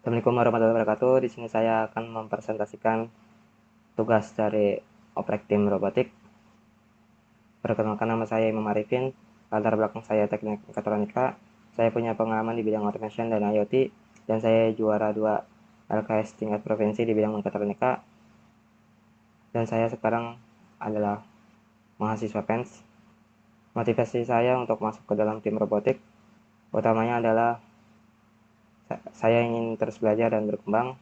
Assalamualaikum warahmatullahi wabarakatuh. Di sini saya akan mempresentasikan tugas dari oprek tim robotik. Perkenalkan, nama saya Imam Arifin. Latar belakang saya teknik mekatronika. Saya punya pengalaman di bidang automation dan IoT, dan saya juara 2 LKS tingkat provinsi di bidang mekatronika. Dan saya sekarang adalah mahasiswa PENS. Motivasi saya untuk masuk ke dalam tim robotik utamanya adalah saya ingin terus belajar dan berkembang.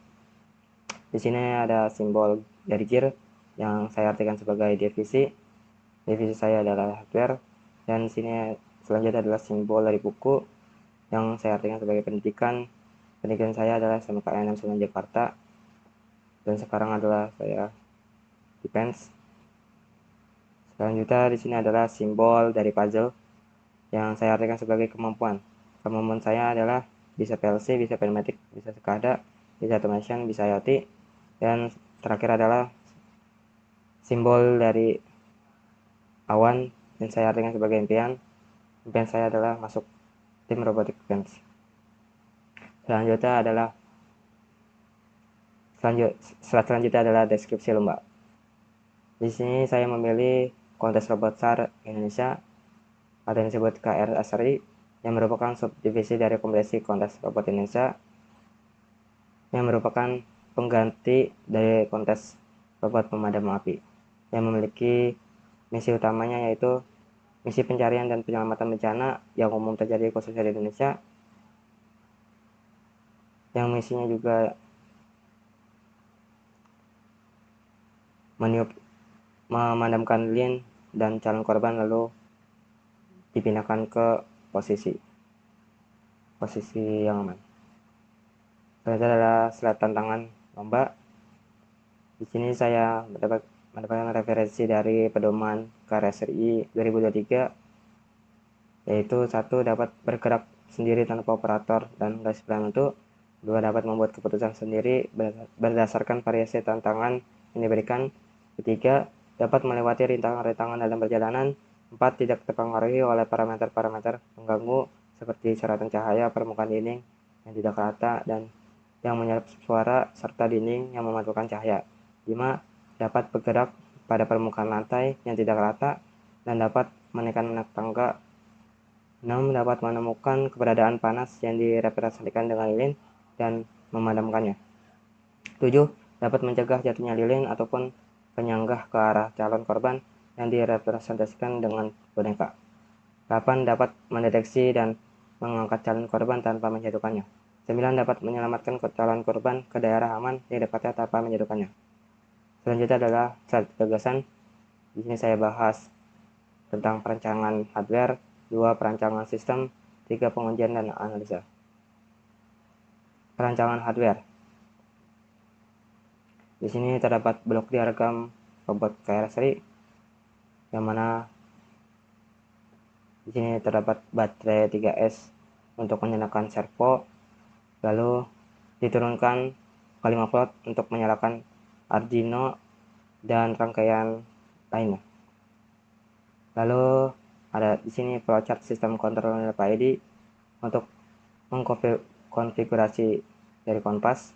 Di sini ada simbol dari gear yang saya artikan sebagai divisi. Divisi saya adalah hardware, dan di sini selanjutnya adalah simbol dari buku yang saya artikan sebagai pendidikan. Pendidikan saya adalah SMKN 69 Jakarta, dan sekarang adalah saya di PENS. Selanjutnya di sini adalah simbol dari puzzle yang saya artikan sebagai kemampuan. Kemampuan saya adalah bisa PLC, bisa pneumatik, bisa SCADA, bisa automation, bisa IoT, dan terakhir adalah simbol dari awan yang saya artikan sebagai impian. Impian saya adalah masuk tim robotik PENS. Selanjutnya adalah deskripsi lomba. Di sini saya memilih kontes robot SAR Indonesia atau yang disebut KRSRI, yang merupakan subdivisi dari kompetisi kontes robot Indonesia, yang merupakan pengganti dari kontes robot pemadam api, yang memiliki misi utamanya yaitu misi pencarian dan penyelamatan bencana yang umum terjadi khususnya di Indonesia, yang misinya juga memadamkan lilin dan calon korban lalu dipindahkan ke posisi yang aman. Selanjutnya adalah slide tantangan lomba. Di sini saya mendapatkan referensi dari pedoman KRSRI 2023, yaitu 1. Dapat bergerak sendiri tanpa operator dan garis penentu. 2. Dapat membuat keputusan sendiri berdasarkan variasi tantangan yang diberikan. 3. Dapat melewati rintangan-rintangan dalam perjalanan. 4. Tidak terpengaruhi oleh parameter-parameter pengganggu seperti syaratan cahaya, permukaan dinding yang tidak rata dan yang menyerap suara, serta dinding yang memantulkan cahaya. 5. Dapat bergerak pada permukaan lantai yang tidak rata dan dapat menekan anak tangga. 6. Dapat menemukan keberadaan panas yang direpresentasikan dengan lilin dan memadamkannya. 7. Dapat mencegah jatuhnya lilin ataupun penyanggah ke arah calon korban yang direpresentasikan dengan boneka. 8. Dapat mendeteksi dan mengangkat calon korban tanpa menjatuhkannya. 9. Dapat menyelamatkan calon korban ke daerah aman di dekatnya tanpa menjatuhkannya. Selanjutnya adalah slide gagasan. Di sini saya bahas tentang perancangan hardware, 2. Perancangan sistem, 3. Pengujian dan analisa. Perancangan hardware. Di sini terdapat blok diagram robot KRSRI, yang mana di sini terdapat baterai 3S untuk menyalakan servo, lalu diturunkan ke 5 volt untuk menyalakan Arduino dan rangkaian lainnya. Lalu ada di sini flowchart sistem kontrol PID untuk mengkonfigurasi dari kompas,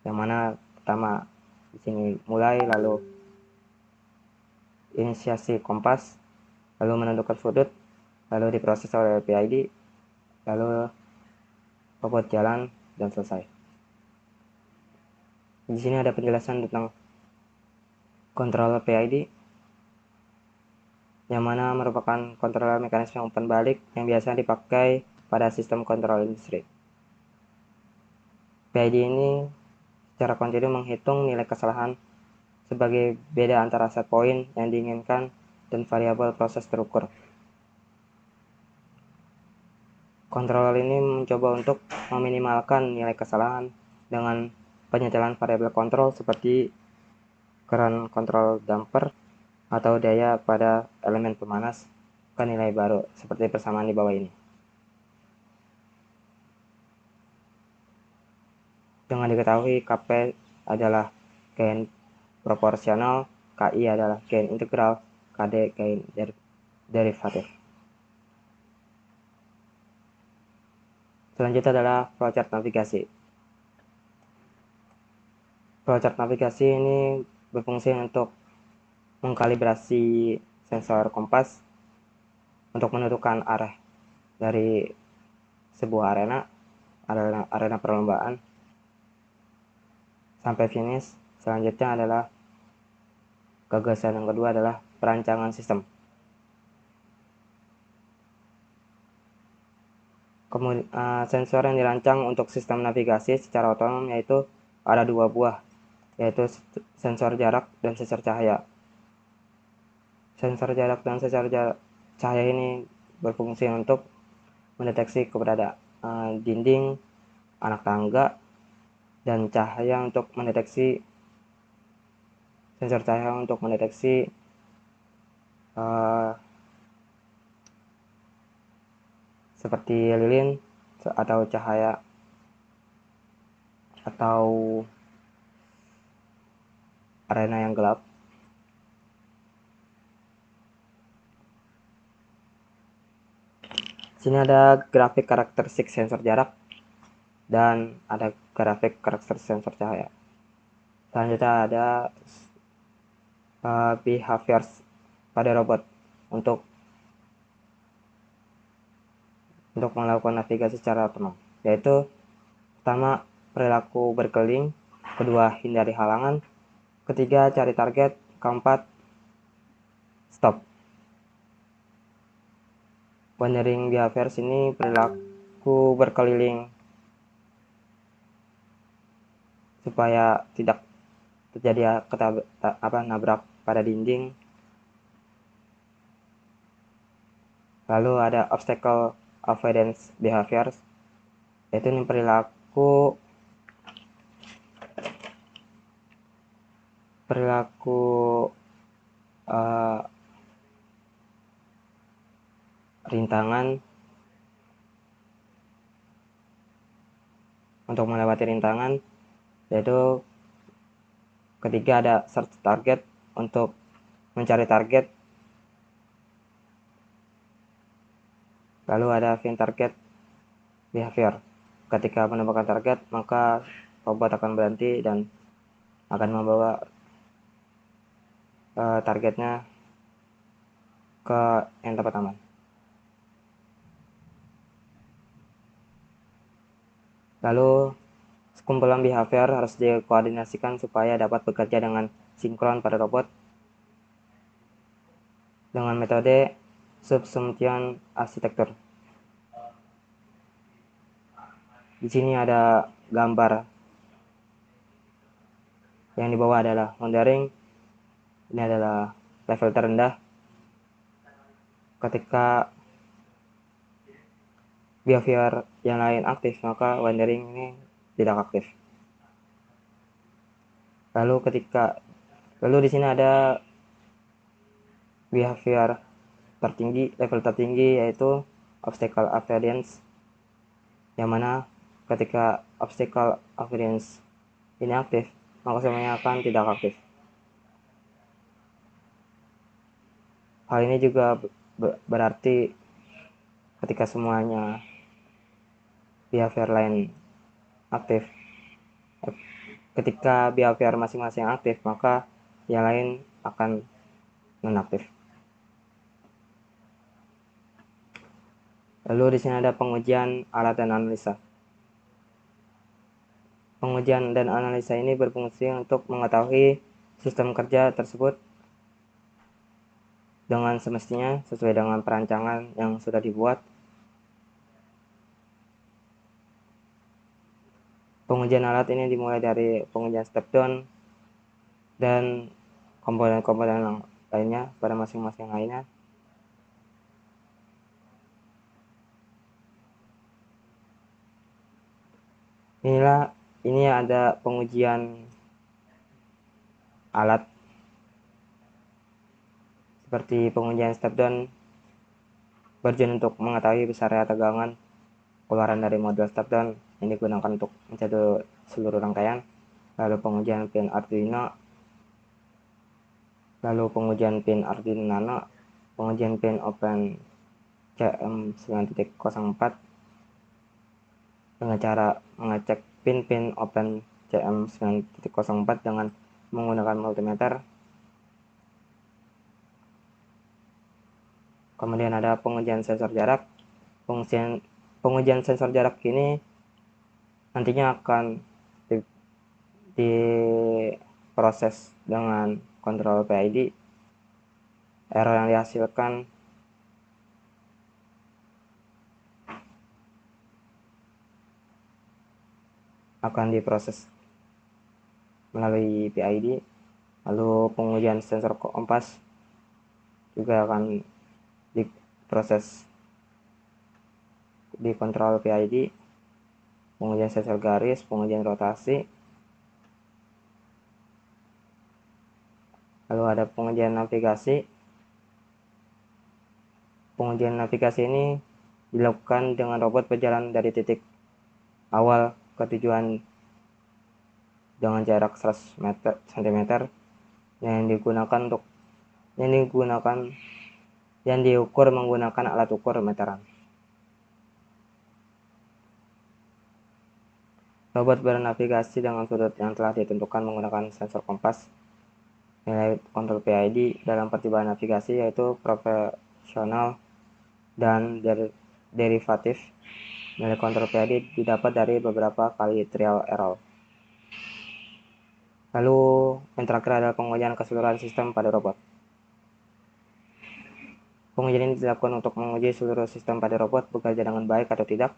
yang mana pertama di sini mulai, lalu inisiasi kompas, lalu menentukan sudut, lalu diproses oleh PID, lalu robot jalan dan selesai. Di sini ada penjelasan tentang kontrol PID, yang mana merupakan kontrol mekanisme umpan balik yang biasa dipakai pada sistem kontrol industri. PID ini secara kontinu menghitung nilai kesalahan sebagai beda antara set point yang diinginkan dan variabel proses terukur. Kontroler ini mencoba untuk meminimalkan nilai kesalahan dengan penyetelan variabel kontrol seperti current control damper atau daya pada elemen pemanas ke nilai baru seperti persamaan di bawah ini. Dengan diketahui Kp adalah gain proporsional, Ki adalah gain integral, Kd gain derivatif. Selanjutnya adalah flowchart navigasi. Flowchart navigasi ini berfungsi untuk mengkalibrasi sensor kompas untuk menentukan arah dari sebuah arena perlombaan sampai finish. Selanjutnya adalah gagasan yang kedua adalah perancangan sistem. Kemudian sensor yang dirancang untuk sistem navigasi secara otonom yaitu ada 2 buah, yaitu sensor jarak dan sensor cahaya. Sensor jarak dan sensor cahaya ini berfungsi untuk mendeteksi keberadaan dinding, anak tangga, dan cahaya untuk mendeteksi sensor cahaya untuk mendeteksi seperti lilin atau cahaya atau arena yang gelap. Sini ada grafik karakteristik sensor jarak dan ada grafik karakteristik sensor cahaya. Selanjutnya ada behaviors pada robot untuk melakukan navigasi secara otonom, yaitu pertama perilaku berkeliling, kedua hindari halangan, ketiga cari target, keempat stop. Wandering behaviors ini perilaku berkeliling supaya tidak terjadi nabrak pada dinding. Lalu ada obstacle avoidance behaviors, yaitu ini perilaku rintangan untuk melewati rintangan, yaitu ketiga ada search target untuk mencari target, lalu ada find target behavior, ketika menemukan target maka robot akan berhenti dan akan membawa targetnya ke yang tempat aman. Lalu sekumpulan behavior harus dikoordinasikan supaya dapat bekerja dengan sinkron pada robot dengan metode subsumption architecture. Di sini ada gambar yang di bawah adalah wandering. Ini adalah level terendah. Ketika behavior yang lain aktif, maka wandering ini tidak aktif. Lalu di sini ada behavior tertinggi, level tertinggi yaitu obstacle avoidance, yang mana ketika obstacle avoidance ini aktif, maka semuanya akan tidak aktif. Hal ini juga berarti ketika semuanya behavior lain aktif, ketika behavior masing-masing aktif, maka yang lain akan nonaktif. Lalu di sini ada pengujian alat dan analisa. Pengujian dan analisa ini berfungsi untuk mengetahui sistem kerja tersebut dengan semestinya sesuai dengan perancangan yang sudah dibuat. Pengujian alat ini dimulai dari pengujian step down dan komponen-komponen lainnya pada masing-masing lainnya. Ini ada pengujian alat seperti pengujian step down bertujuan untuk mengetahui besarnya tegangan keluaran dari modul step down yang digunakan untuk mencatat seluruh rangkaian. Lalu pengujian pin Arduino, lalu pengujian pin Arduino Nano, pengujian pin Open CM9.04 dengan cara mengecek pin-pin Open CM9.04 dengan menggunakan multimeter. Kemudian ada pengujian sensor jarak. Pengujian sensor jarak ini nantinya akan diproses dengan kontrol PID. Error yang dihasilkan akan diproses melalui PID. Lalu pengujian sensor kompas juga akan diproses di kontrol PID. Pengujian sensor garis, pengujian rotasi. Lalu ada pengujian navigasi. Pengujian navigasi ini dilakukan dengan robot berjalan dari titik awal ke tujuan dengan jarak 100 cm yang diukur menggunakan alat ukur meteran. Robot bernavigasi dengan sudut yang telah ditentukan menggunakan sensor kompas. Nilai kontrol PID dalam percobaan navigasi yaitu proporsional dan derivatif. Nilai kontrol PID didapat dari beberapa kali trial error. Lalu yang terakhir adalah pengujian keseluruhan sistem pada robot. Pengujian ini dilakukan untuk menguji seluruh sistem pada robot bekerja dengan baik atau tidak.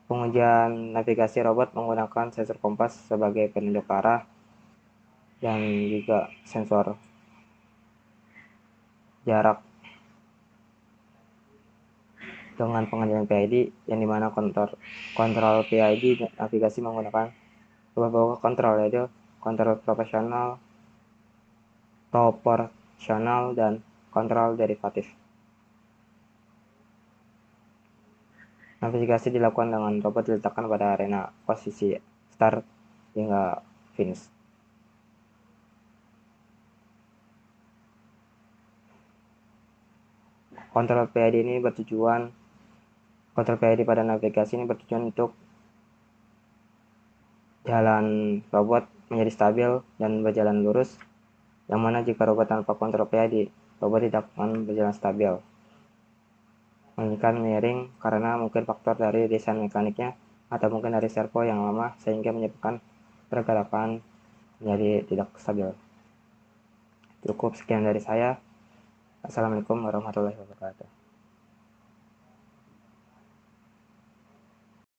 Pengujian navigasi robot menggunakan sensor kompas sebagai penunjuk arah dan juga sensor jarak dengan pengujian PID, yang dimana kontrol PID navigasi menggunakan beberapa kontrol, yaitu kontrol proporsional dan kontrol derivatif. Navigasi dilakukan dengan robot diletakkan pada arena posisi start hingga finish. Kontrol PID pada navigasi ini bertujuan untuk jalan robot menjadi stabil dan berjalan lurus, yang mana jika robot tanpa kontrol PID, robot tidak akan berjalan stabil, melainkan miring karena mungkin faktor dari desain mekaniknya atau mungkin dari servo yang lama sehingga menyebabkan pergerakan menjadi tidak stabil. Cukup sekian dari saya. Assalamualaikum warahmatullahi wabarakatuh.